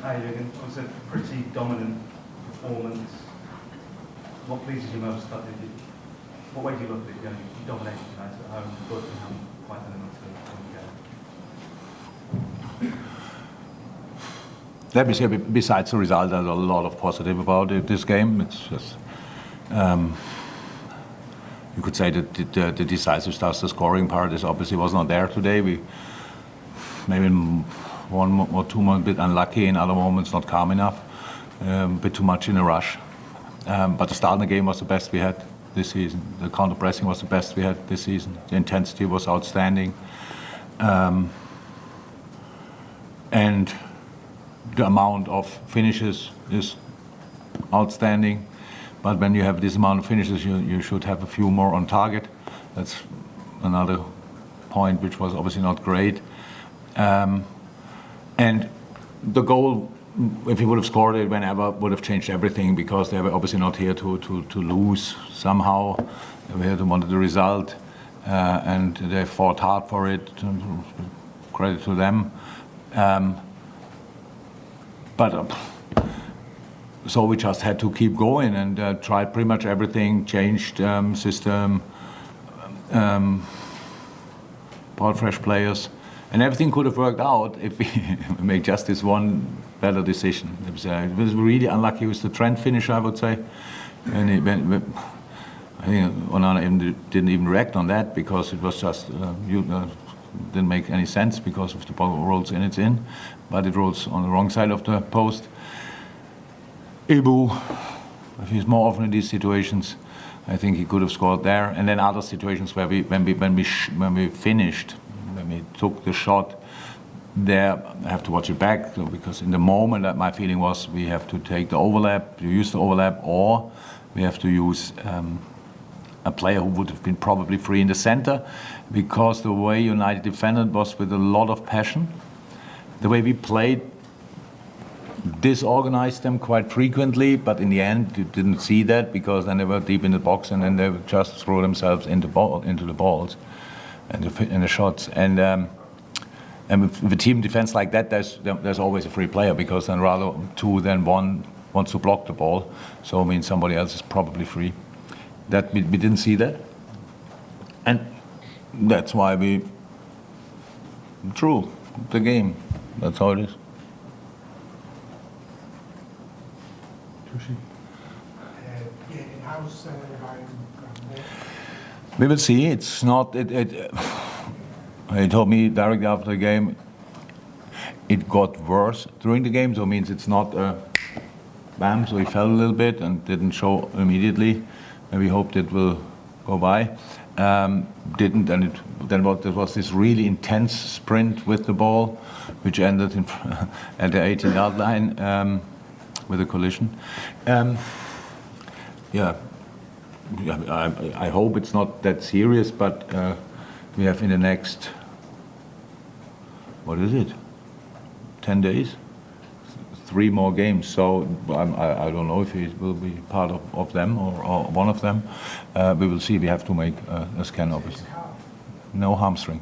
Hi, Jurgen. It was a pretty dominant performance. What pleases you most? What way do you look at it? You dominated United at home, but you haven't quite done enough to win the game. Let me say, besides the result, there's a lot of positive about this game. It's just, you could say that the decisive stuff, the scoring part, is obviously was not there today. We maybe one or two more bit unlucky, in other moments not calm enough, a bit too much in a rush. But the start of the game was the best we had this season. The counter pressing was the best we had this season. The intensity was outstanding. And the amount of finishes is outstanding. But when you have this amount of finishes, you should have a few more on target. That's another point which was obviously not great. And the goal, if he would have scored it whenever, would have changed everything, because they were obviously not here to lose somehow. They were here to want the result, and they fought hard for it. Credit to them. So we just had to keep going and tried pretty much everything, changed system, bought fresh players. And everything could have worked out if we make just this one better decision. It was really unlucky with the Trent finish, I would say. And I think Onana didn't even react on that, because it was just didn't make any sense, because if the ball rolls in, it's in, but it rolls on the wrong side of the post. Ibu, if he's more often in these situations, I think he could have scored there. And then other situations where when we finished. When we took the shot there, I have to watch it back, because in the moment my feeling was we have to take the overlap, use the overlap, or we have to use a player who would have been probably free in the center, because the way United defended was with a lot of passion. The way we played disorganized them quite frequently, but in the end you didn't see that, because then they were deep in the box and then they would just throw themselves into the balls. And the shots, and with a team defense like that, there's always a free player, because then rather two than one wants to block the ball, so I mean somebody else is probably free. That we didn't see that, and that's why we drew the game. That's how it is. In-house environment. We will see. It's not. He told me directly after the game, it got worse during the game. So it means it's not bam. So he fell a little bit and didn't show immediately. And we hoped it will go by. Didn't, and there was this really intense sprint with the ball, which ended at the 18-yard line with a collision. I hope it's not that serious, but we have in the next, what is it, 10 days? 3 more games, so I don't know if he will be part of them or one of them. We will see. We have to make a scan, obviously. No hamstring.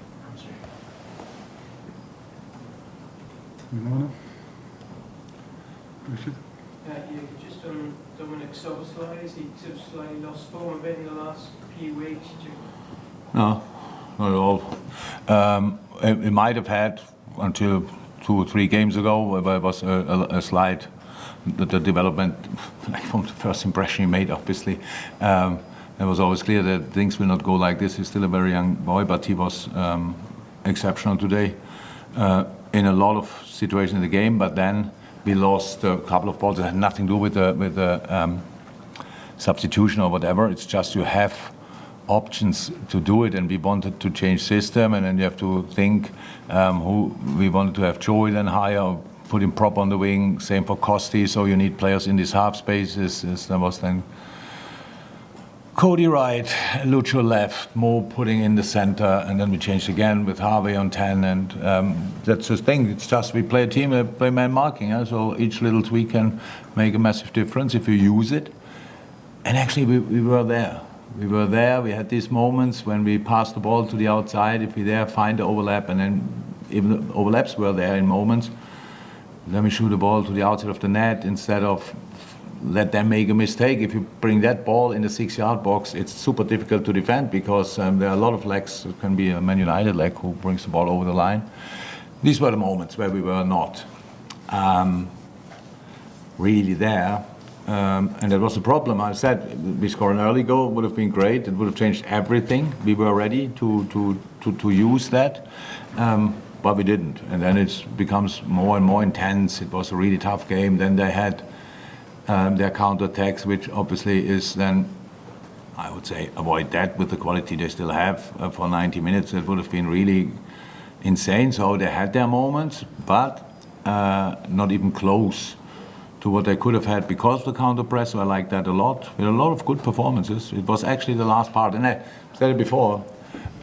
Just on Dominic Szoboszlai, has he sort of slightly lost form a bit in the last few weeks? No, not at all. It might have had until 2 or 3 games ago, where there was a slight the development, like from the first impression he made, obviously. It was always clear that things will not go like this. He's still a very young boy, but he was exceptional today in a lot of situations in the game. But then we lost a couple of balls that had nothing to do with the substitution or whatever. It's just you have options to do it, and we wanted to change system, and then you have to think who we wanted to have Joey then higher, put him prop on the wing, same for Costi, so you need players in these half spaces. There was then Cody right, Lucho left, Mo putting in the center, and then we changed again with Harvey on 10, and that's the thing. It's just we play a team that play man marking, so each little tweak can make a massive difference if you use it. And actually we were there. We were there, we had these moments when we passed the ball to the outside, if we there find the overlap, and then even the overlaps were there in moments. let me shoot the ball to the outside of the net instead of let them make a mistake. If you bring that ball in the 6-yard box, it's super difficult to defend because there are a lot of legs. It can be a Man United leg who brings the ball over the line. These were the moments where we were not really there. And that was the problem. I said we score an early goal, would have been great. It would have changed everything. We were ready to use that, but we didn't. And then it becomes more and more intense. It was a really tough game. Then they had their counter-attacks, which obviously is then, I would say, avoid that with the quality they still have for 90 minutes. It would have been really insane. So they had their moments, but not even close to what they could have had because of the counter-press. So I like that a lot. We had a lot of good performances. It was actually the last part. And I said it before,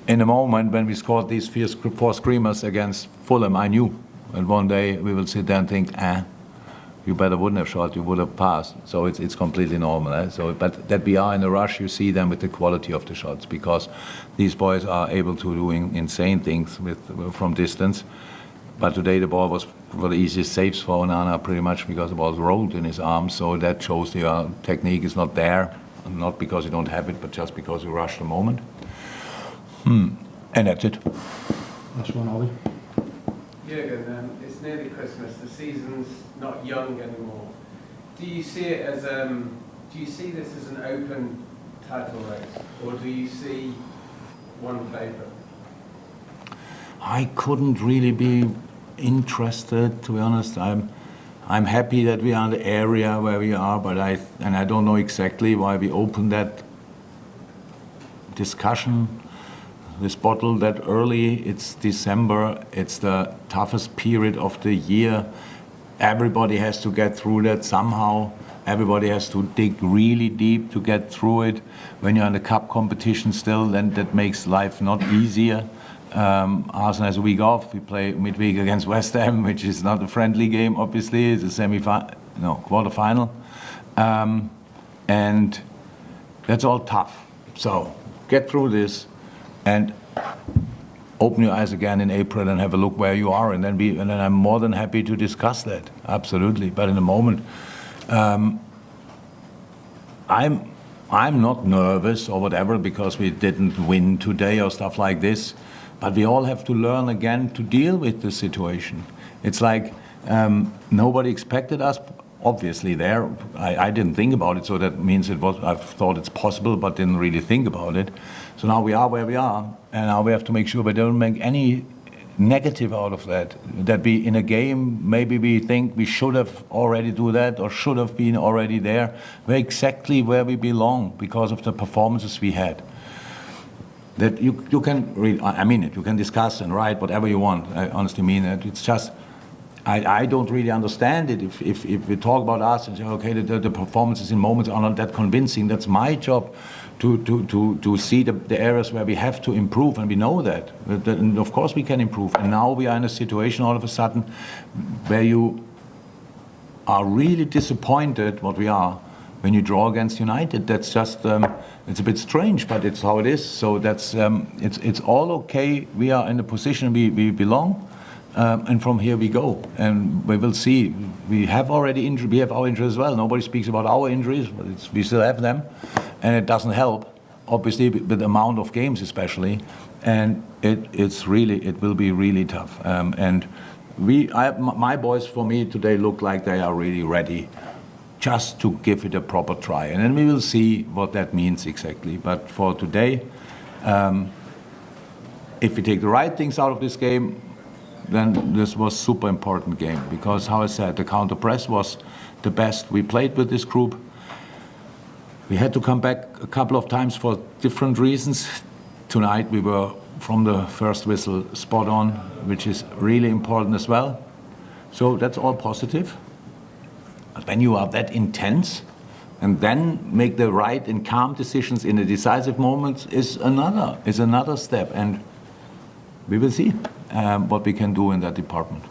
in the moment when we scored these 4 screamers against Fulham, I knew that one day we will sit there and think, you better wouldn't have shot, you would have passed. So it's completely normal. Eh? So, but that we are in a rush, you see them with the quality of the shots because these boys are able to do insane things from distance. But today the ball was one of the easiest saves for Onana pretty much because the ball was rolled in his arms. So that shows the technique is not there, not because you don't have it, but just because you rush the moment. And that's it. Last one, Ollie. Jurgen, it's nearly Christmas. The season's not young anymore. Do you see it as do you see this as an open title race, or do you see one favourite? I couldn't really be interested, to be honest. I'm happy that we are in the area where we are, but I don't know exactly why we opened that discussion. This bottle that early. It's December. It's the toughest period of the year. Everybody has to get through that somehow. Everybody has to dig really deep to get through it. When you're in the cup competition still, then that makes life not easier. Arsenal has a week off. We play midweek against West Ham, which is not a friendly game, obviously. It's a quarterfinal. And that's all tough. So get through this and open your eyes again in April and have a look where you are, and then I'm more than happy to discuss that. Absolutely. But in the moment, I'm not nervous or whatever because we didn't win today or stuff like this. But we all have to learn again to deal with the situation. It's like nobody expected us. Obviously, there I didn't think about it, so that means I thought it's possible, but didn't really think about it. So now we are where we are, and now we have to make sure we don't make any negative out of that. That we in a game maybe we think we should have already do that or should have been already there. We're exactly where we belong because of the performances we had. That you can read. I mean it. You can discuss and write whatever you want. I honestly mean it. It's just. I don't really understand it. If we talk about us and say, okay, the performances in moments are not that convincing, that's my job to see the areas where we have to improve, and we know that. And of course we can improve. And now we are in a situation all of a sudden where you are really disappointed, what we are, when you draw against United. That's just, it's a bit strange, but it's how it is. So that's, it's all okay. We are in the position we belong. And from here we go, and we will see. We have already injured. We have our injuries as well. Nobody speaks about our injuries, but we still have them, and it doesn't help, obviously, with the amount of games, especially. And it will be really tough. And my boys, for me today, look like they are really ready, just to give it a proper try, and then we will see what that means exactly. But for today, if we take the right things out of this game, then this was super important game because, how I said, the counter press was the best we played with this group. We had to come back a couple of times for different reasons. Tonight we were from the first whistle spot on, which is really important as well. So that's all positive. But when you are that intense and then make the right and calm decisions in the decisive moments is another step, and we will see what we can do in that department.